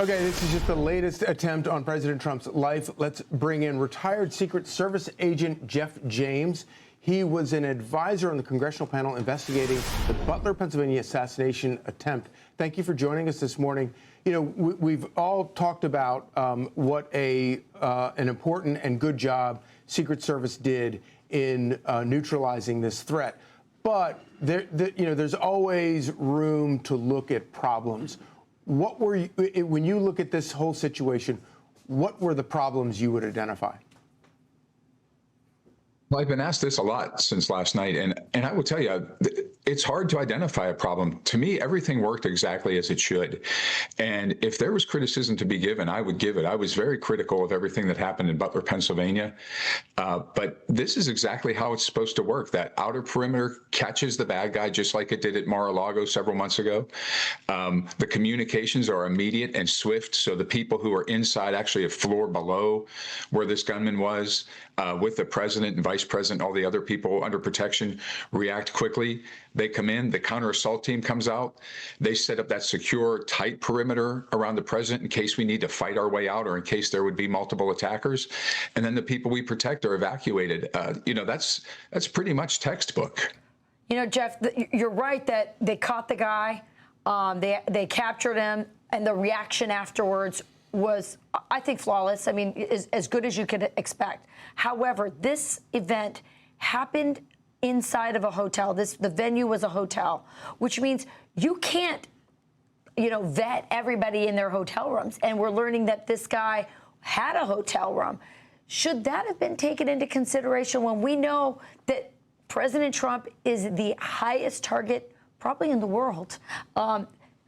Okay, this is just the latest attempt on President Trump's life. Let's bring in retired Secret Service agent Jeff James. He was an advisor on the congressional panel investigating the Butler, Pennsylvania assassination attempt. Thank you for joining us this morning. You know, we've all talked about what an important and good job Secret Service did in neutralizing this threat. But there's always room to look at problems. What were you, when you look at this whole situation, what were the problems you would identify? Well, I've been asked this a lot since last night, and I will tell you, it's hard to identify a problem. To me, everything worked exactly as it should. And if there was criticism to be given, I would give it. I was very critical of everything that happened in Butler, Pennsylvania. But this is exactly how it's supposed to work. That outer perimeter catches the bad guy, just like it did at Mar-a-Lago several months ago. The communications are immediate and swift, so the people who are inside, actually a floor below where this gunman was, with the president and vice president, all the other people under protection, react quickly. They come in, the counter-assault team comes out. They set up that secure, tight perimeter around the president in case we need to fight our way out or in case there would be multiple attackers. And then the people we protect are evacuated. That's pretty much textbook. You know, Jeff, you're right that they caught the guy, they captured him, and the reaction afterwards was, I think, flawless. I mean, as good as you could expect. However, this event happened inside of a hotel. The venue was a hotel, which means you can't, vet everybody in their hotel rooms. And we're learning that this guy had a hotel room. Should that have been taken into consideration when we know that President Trump is the highest target probably in the world?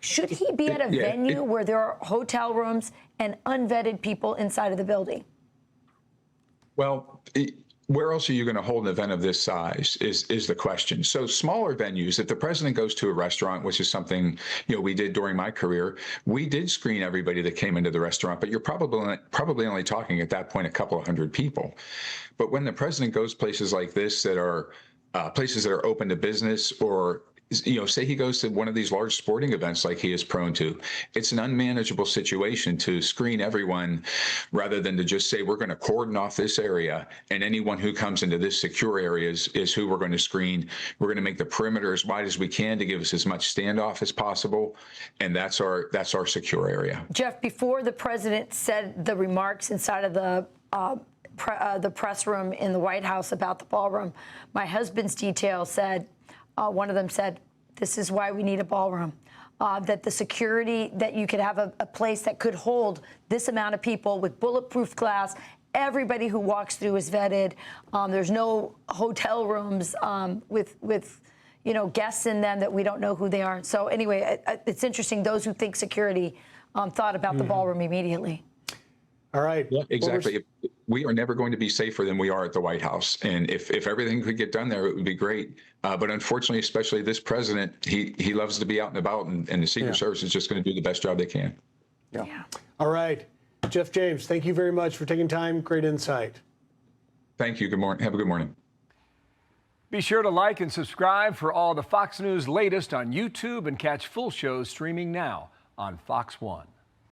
Should he be at a venue where there are hotel rooms and unvetted people inside of the building? Well, where else are you going to hold an event of this size is the question. So smaller venues, if the president goes to a restaurant, which is something we did during my career, we did screen everybody that came into the restaurant, but you're probably only talking at that point a couple of hundred people. But when the president goes places like this that are places that are open to business, or say he goes to one of these large sporting events like he is prone to, it's an unmanageable situation to screen everyone rather than to just say, we're going to cordon off this area and anyone who comes into this secure area is who we're going to screen. We're going to make the perimeter as wide as we can to give us as much standoff as possible. And that's our secure area. Jeff, before the president said the remarks inside of the press room in the White House about the ballroom, my husband's detail said, one of them said, this is why we need a ballroom, that the security, that you could have a place that could hold this amount of people with bulletproof glass. Everybody who walks through is vetted. There's no hotel rooms with guests in them that we don't know who they are. So anyway, it's interesting. Those who think security thought about the ballroom immediately. All right. Yeah, exactly. We are never going to be safer than we are at the White House. And if everything could get done there, it would be great. But unfortunately, especially this president, he loves to be out and about, and the Secret Service is just going to do the best job they can. Yeah. All right. Jeff James, thank you very much for taking time. Great insight. Thank you. Good morning. Have a good morning. Be sure to like and subscribe for all the Fox News latest on YouTube and catch full shows streaming now on Fox One.